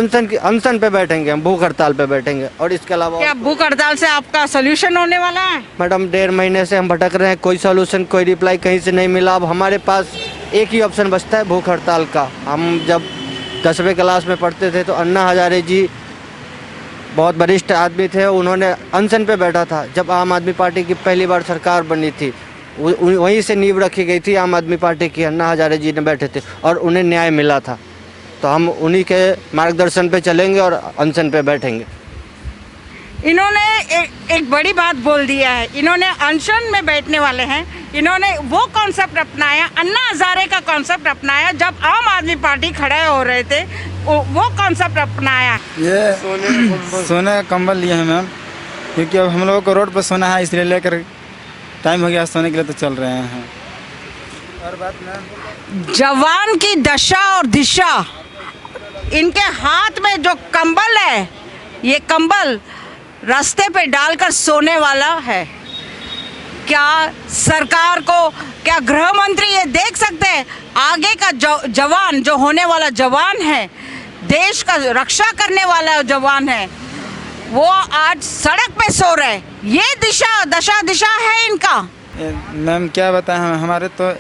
अनशन पे बैठेंगे, हम भूख हड़ताल पे बैठेंगे। और इसके अलावा क्या भूख हड़ताल से आपका सोल्यूशन होने वाला है? मैडम 1.5 महीने से हम भटक रहे हैं, कोई सोल्यूशन, कोई रिप्लाई कहीं से नहीं मिला। अब हमारे पास एक ही ऑप्शन बचता है, भूख हड़ताल का। हम जब 10वीं क्लास में पढ़ते थे तो अन्ना हजारे जी बहुत वरिष्ठ आदमी थे, उन्होंने अनशन पे बैठा था जब आम आदमी पार्टी की पहली बार सरकार बनी थी। वहीं से नींव रखी गई थी आम आदमी पार्टी की, अन्ना हजारे जी ने बैठे थे और उन्हें न्याय मिला था। तो हम उन्हीं के मार्गदर्शन पे चलेंगे और अनशन पे बैठेंगे। इन्होंने एक बड़ी बात बोल दिया है, इन्होंने अनशन में बैठने वाले हैं। इन्होंने वो कॉन्सेप्ट अपनाया, अन्ना हजारे का कॉन्सेप्ट अपनाया जब आम आदमी पार्टी खड़े हो रहे थे, वो कॉन्सेप्ट अपनाया। ये सोने का कंबल लिए हैं मैम, क्योंकि अब हम लोगों को रोड पर सोना है, इसलिए लेकर टाइम हो गया सोने के लिए, तो चल रहे हैं। और बात मैम, जवान की दशा और दिशा, इनके हाथ में जो कंबल है, ये कंबल रास्ते पे डालकर सोने वाला है। क्या सरकार को, क्या गृह मंत्री ये देख सकते हैं आगे का जवान, जो होने वाला जवान है, देश का रक्षा करने वाला जवान है, वो आज सड़क पे सो रहे? ये दिशा है इनका। मैम क्या बताएं, हमारे तो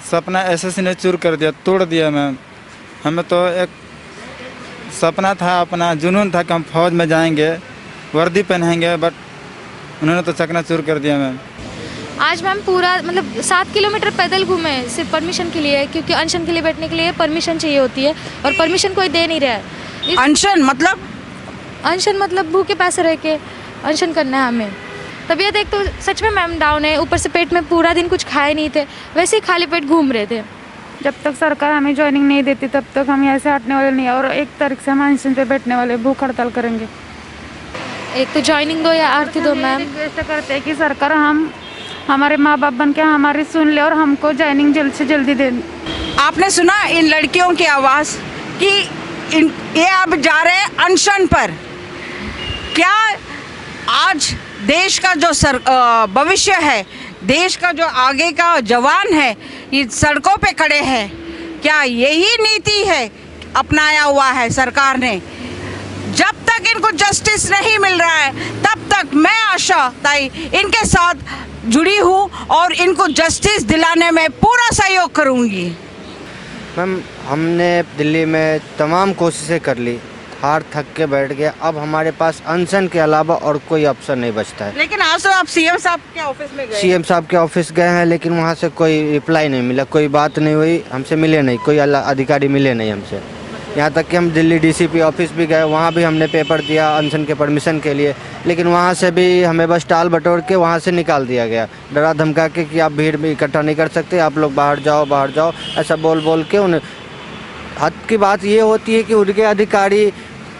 सपना एसएससी ने चूर कर दिया, तोड़ दिया मैम। हमें तो एक सपना था, अपना जुनून था कि हम फौज में जाएंगे, वर्दी पहनेंगे, बट उन्होंने तो चकनाचूर कर दिया मैम। आज मैम पूरा 7 किलोमीटर पैदल घूमे सिर्फ परमिशन के लिए, क्योंकि अनशन के लिए बैठने के लिए परमिशन चाहिए होती है और परमिशन कोई दे नहीं रहा है। अनशन मतलब भूखे पैसे रह के अनशन करना है हमें। तबीयत एक तो सच में मैम डाउन है, ऊपर से पेट में पूरा दिन कुछ खाए नहीं थे, वैसे ही खाली पेट घूम रहे थे। जब तक सरकार हमें ज्वाइनिंग नहीं देती तब तक हम यहाँ से हटने वाले नहीं, और 1 तारीख से हम अनशन पे बैठने वाले, भूख हड़ताल करेंगे। एक तो ज्वाइनिंग दो या आरती दो मैम। रिक्वेस्ट करते हैं कि सरकार हमारे माँ बाप बन के हमारी सुन ले और हमको ज्वाइनिंग जल्द से जल्दी दे। आपने सुना इन लड़कियों की आवाज़ कि ये अब जा रहे हैं अनशन पर। क्या आज देश का जो भविष्य है, देश का जो आगे का जवान है, ये सड़कों पे खड़े हैं? क्या यही नीति है अपनाया हुआ है सरकार ने? जब तक इनको जस्टिस नहीं मिल रहा है तब तक मैं आशा ताई इनके साथ जुड़ी हूँ और इनको जस्टिस दिलाने में पूरा सहयोग करूँगी। मैम हमने दिल्ली में तमाम कोशिशें कर ली, हार थक के बैठ गया। अब हमारे पास अनशन के अलावा और कोई ऑप्शन नहीं बचता है। लेकिन आज तो आप सीएम साहब के ऑफिस में गए? सीएम साहब के ऑफिस गए हैं, लेकिन वहाँ से कोई रिप्लाई नहीं मिला, कोई बात नहीं हुई, हमसे मिले नहीं, कोई अधिकारी मिले नहीं हमसे। यहाँ तक कि हम दिल्ली डीसीपी ऑफिस भी गए, वहाँ भी हमने पेपर दिया अनशन के परमिशन के लिए, लेकिन वहाँ से भी हमें बस टाल बटोर के वहाँ से निकाल दिया गया, डरा धमका के कि आप भीड़ में इकट्ठा नहीं कर सकते, आप लोग बाहर जाओ, ऐसा बोल के उन्हें। हद की बात ये होती है कि उनके अधिकारी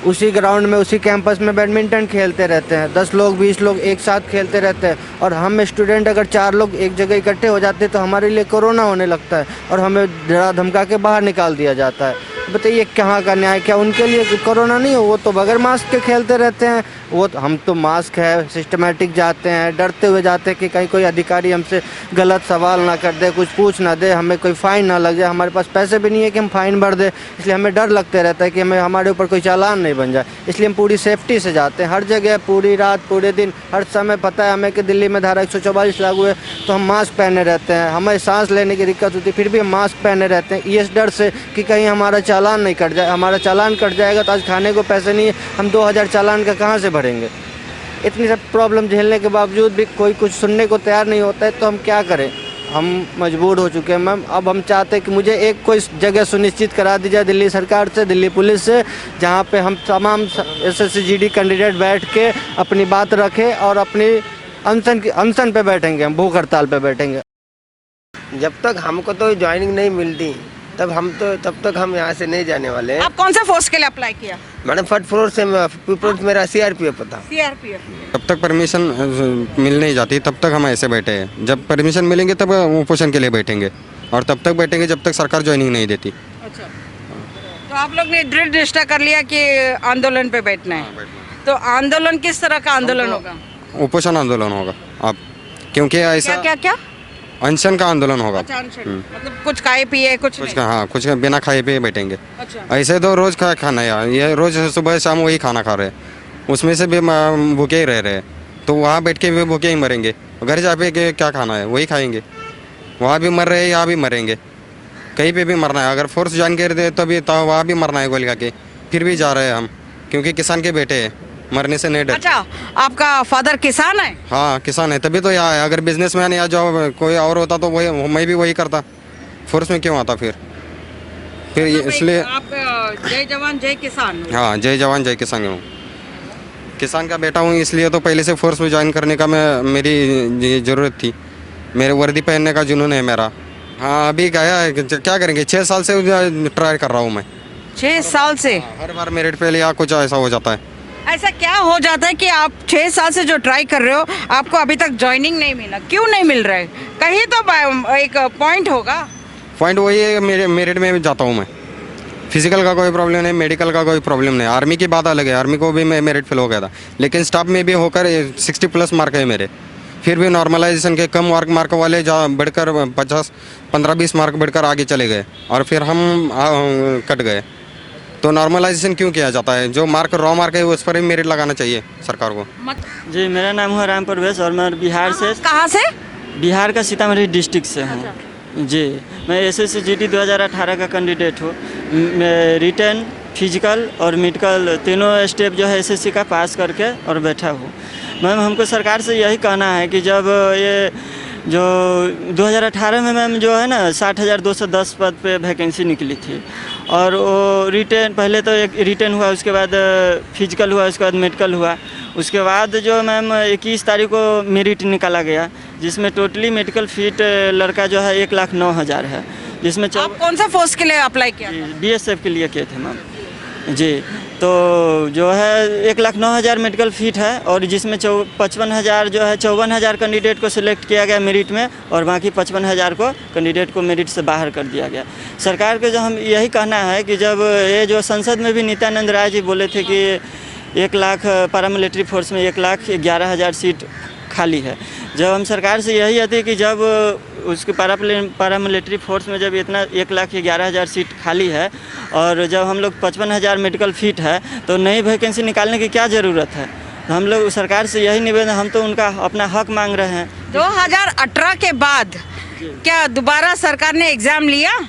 उसी ग्राउंड में, उसी कैंपस में बैडमिंटन खेलते रहते हैं, 10 लोग 20 लोग एक साथ खेलते रहते हैं, और हम स्टूडेंट अगर 4 लोग एक जगह इकट्ठे हो जाते हैं तो हमारे लिए कोरोना होने लगता है और हमें डरा धमका के बाहर निकाल दिया जाता है। बताइए कहाँ का न्याय? क्या उनके लिए कोरोना नहीं हो? वो तो बगैर मास्क के खेलते रहते हैं, हम तो मास्क है, सिस्टमेटिक जाते हैं, डरते हुए जाते हैं कि कहीं कोई अधिकारी हमसे गलत सवाल ना कर दे, कुछ पूछ ना दे, हमें कोई फ़ाइन ना लग जाए। हमारे पास पैसे भी नहीं है कि हम फ़ाइन भर दे, इसलिए हमें डर लगते रहता है कि हमारे ऊपर कोई चालान नहीं बन जाए, इसलिए हम पूरी सेफ्टी से जाते हैं हर जगह, पूरी रात पूरे दिन हर समय। पता है हमें कि दिल्ली में धारा 144 लागू है, तो हम मास्क पहने रहते हैं, हमें सांस लेने की दिक्कत होती है फिर भी हम मास्क पहने रहते हैं, इस डर से कि कहीं हमारा चालान नहीं कट जाए। हमारा चालान कट जाएगा तो आज खाने को पैसे नहीं है, हम 2000 चालान का कहाँ से भरेंगे? इतनी सब प्रॉब्लम झेलने के बावजूद भी कोई कुछ सुनने को तैयार नहीं होता है, तो हम क्या करें? हम मजबूर हो चुके हैं मैम। अब हम चाहते हैं कि मुझे एक कोई जगह सुनिश्चित करा दी जाए दिल्ली सरकार से, दिल्ली पुलिस से, जहाँ पे हम तमाम एसएससी जीडी कैंडिडेट बैठ के अपनी बात रखें और अपनी अनशन पे बैठेंगे, हम भूख हड़ताल पे बैठेंगे। जब तक हमको तो ज्वाइनिंग नहीं मिलती तब तक हम यहाँ से नहीं जाने वाले हैं। आप कौन सा फोर्स के लिए अप्लाई किया? मैडम फर्स्ट फ्लोर से मेरा सीआरपीएफ था। जब तक परमिशन मिल नहीं जाती तब तक हम ऐसे बैठे हैं, जब परमिशन मिलेंगे तब ओपोजिशन के लिए बैठेंगे, और तब तक बैठेंगे जब तक सरकार ज्वाइनिंग नहीं देती। अच्छा, तो आप लोग ने दृढ़ निश्चय कर लिया कि आंदोलन पे बैठना है। तो आंदोलन किस तरह का आंदोलन होगा? ओपोजिशन आंदोलन होगा। अब क्योंकि ऐसा क्या अनशन का आंदोलन होगा। अच्छा अनशन मतलब कुछ खाए पिए कुछ कुछ नहीं। हाँ, कुछ बिना खाए पिए बैठेंगे। अच्छा ऐसे तो रोज़ खाना यार, ये रोज़ सुबह शाम वही खाना खा रहे हैं, उसमें से भी भूखे ही रह रहे हैं। तो वहाँ बैठ के भी भूखे ही मरेंगे। घर जा पे क्या खाना है वही खाएंगे। वहाँ भी मर रहे हैं, यहाँ भी मरेंगे, कहीं पे भी मरना है। अगर फोर्स ज्वाइन कर दे तो वहाँ भी मरना है गोली खा के, फिर भी जा रहे हैं हम, क्योंकि किसान के बेटे हैं, मरने से नहीं डर। अच्छा आपका फादर किसान है? हाँ किसान है, तभी तो यहाँ है। अगर बिजनेसमैन या जॉब कोई और होता तो वही मैं भी वही करता, फोर्स में क्यों आता फिर इसलिए। आप जय जवान जय किसान हो। हाँ जय जवान जय किसान हूँ, किसान का बेटा हूँ, इसलिए तो पहले से फोर्स में ज्वाइन करने का मेरी ज़रूरत थी। मेरे वर्दी पहनने का जुनून है मेरा। हाँ अभी गया है, क्या करेंगे, 6 साल से ट्राई कर रहा हूँ मैं। 6 साल से? हर बार मेरिट पे या कुछ ऐसा हो जाता है। ऐसा क्या हो जाता है कि आप 6 साल से जो ट्राई कर रहे हो आपको अभी तक ज्वाइनिंग नहीं मिला? क्यों नहीं मिल रहा है? कहीं तो एक पॉइंट होगा। पॉइंट वही है, मेरे मेरिट में जाता हूँ मैं। फिजिकल का कोई प्रॉब्लम नहीं, मेडिकल का कोई प्रॉब्लम नहीं। आर्मी की बात अलग है, आर्मी को भी मैं मेरिट फेल हो गया था, लेकिन स्टाफ में भी होकर 60+ मार्क है मेरे। फिर भी नॉर्मलाइजेशन के कम मार्क वाले बढ़कर 15-20 मार्क बढ़कर आगे चले गए और फिर हम कट गए। तो नॉर्मलाइजेशन क्यों किया जाता है? जो रॉ मार्क है उस पर ही मेरिट लगाना चाहिए सरकार को। जी मेरा नाम है राम प्रवेश और मैं बिहार से। कहाँ से? बिहार का सीतामढ़ी डिस्ट्रिक्ट से हूँ। जी मैं SSC GD 2018 का कैंडिडेट हूँ। मैं रिटर्न, फिजिकल और मेडिकल तीनों स्टेप जो है SSC का पास करके और बैठा हूँ। मैम हमको सरकार से यही कहना है कि जब ये जो 2018 में मैम जो है ना 60,210 पद पे वैकेंसी निकली थी और वो रिटर्न पहले तो एक रिटर्न हुआ, उसके बाद फिजिकल हुआ, उसके बाद मेडिकल हुआ, उसके बाद जो मैम 21 तारीख को मेरिट निकाला गया, जिसमें टोटली मेडिकल फिट लड़का जो है 1,09,000 है, जिसमें आप कौन सा फोर्स के लिए अप्लाई किया? BSF के लिए किए थे मैम जी। तो जो है 1,09,000 मेडिकल फिट है और जिसमें 55,000 जो है 54,000 कैंडिडेट को सिलेक्ट किया गया मेरिट में और बाकी 55,000 को कैंडिडेट को मेरिट से बाहर कर दिया गया। सरकार के जो हम यही कहना है कि जब ये जो संसद में भी नित्यानंद राय जी बोले थे कि 1 लाख पैरामिलिट्री फोर्स में 1,11,000 सीट खाली है, जब हम सरकार से यही आती है कि जब उसके पैरामिलिट्री फोर्स में जब इतना 1,11,000 सीट खाली है और जब हम लोग 55,000 मेडिकल फिट है तो नई वैकेंसी निकालने की क्या ज़रूरत है? हम लोग सरकार से यही निवेदन, हम तो उनका अपना हक मांग रहे हैं। 2018 के बाद क्या दोबारा सरकार ने एग्ज़ाम लिया?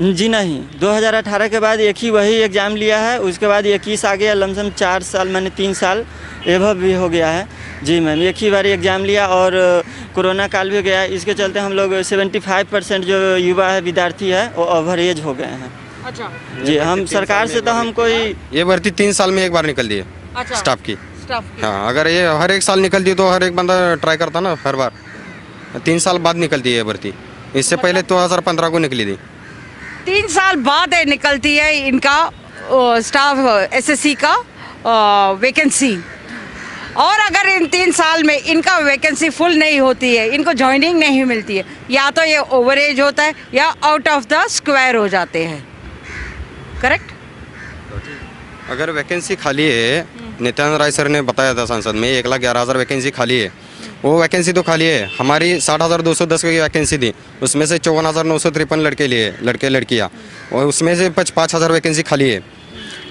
जी नहीं, 2018 के बाद एक ही वही एग्ज़ाम लिया है, उसके बाद 21 आ गया, लमसम 4 साल मैंने 3 साल एभव भी हो गया है। जी मैम एक ही बार एग्ज़ाम लिया और कोरोना काल भी गया, इसके चलते हम लोग 75% जो युवा है विद्यार्थी है वो ओवर एज हो गए हैं। अच्छा जी हम सरकार से तो हम कोई ये भर्ती 3 साल में एक बार निकलती है। अच्छा स्टाफ की। स्टाफ हाँ अगर ये हर एक साल निकलती तो हर एक बंदा ट्राई करता ना हर बार। 3 साल बाद निकलती है ये भर्ती, इससे पहले 2015 को निकली थी। 3 साल बाद निकलती है इनका स्टाफ SSC का वैकेंसी, और अगर इन 3 साल में इनका वैकेंसी फुल नहीं होती है, इनको जॉइनिंग नहीं मिलती है, या तो ये ओवरेज होता है या आउट ऑफ द स्क्वायर हो जाते हैं। करेक्ट? अगर वैकेंसी खाली है, नित्यानंद राय सर ने बताया था संसद में 1,11,000 वैकेंसी खाली है, वो वैकेंसी तो खाली है। हमारी 60,210 की वैकेंसी थी, उसमें से 54,953 लड़के लड़कियाँ, और उसमें से 5,000 वैकेंसी खाली है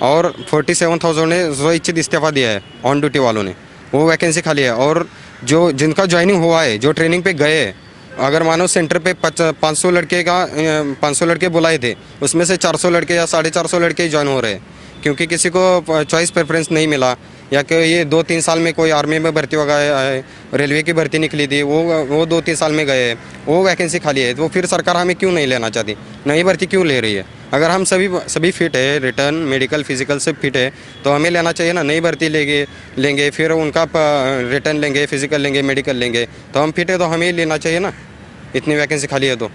और 47,000 ने स्वइच्छित इस्तीफा दिया है ऑन ड्यूटी वालों ने, वो वैकेंसी खाली है। और जो जिनका ज्वाइनिंग हुआ है, जो ट्रेनिंग पे गए, अगर मानो सेंटर पे 500 लड़के बुलाए थे, उसमें से 400 लड़के या 450 लड़के ज्वाइन हो रहे हैं, क्योंकि किसी को चॉइस प्रेफरेंस नहीं मिला, या कि ये 2-3 साल में कोई आर्मी में भर्ती हो गया है, रेलवे की भर्ती निकली थी, वो 2-3 साल में गए, वो वैकेंसी खाली है। तो फिर सरकार हमें क्यों नहीं लेना चाहती, नई भर्ती क्यों ले रही है? अगर हम सभी फिट है, रिटर्न मेडिकल फिजिकल सब फिट है, तो हमें लेना चाहिए ना। नई भर्ती लेंगे फिर उनका रिटर्न लेंगे, फिजिकल लेंगे, मेडिकल लेंगे, तो हम फिट है तो हमें लेना चाहिए ना। इतनी वैकेंसी खाली है तो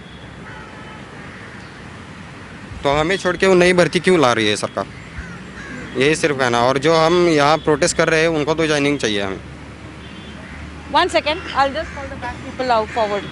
हमें छोड़ के वो नई भर्ती क्यों ला रही है सरकार? यही सिर्फ कहना। और जो हम यहाँ प्रोटेस्ट कर रहे हैं उनको तो ज्वाइनिंग चाहिए हमें। 1 second, I'll just call the back people out forward.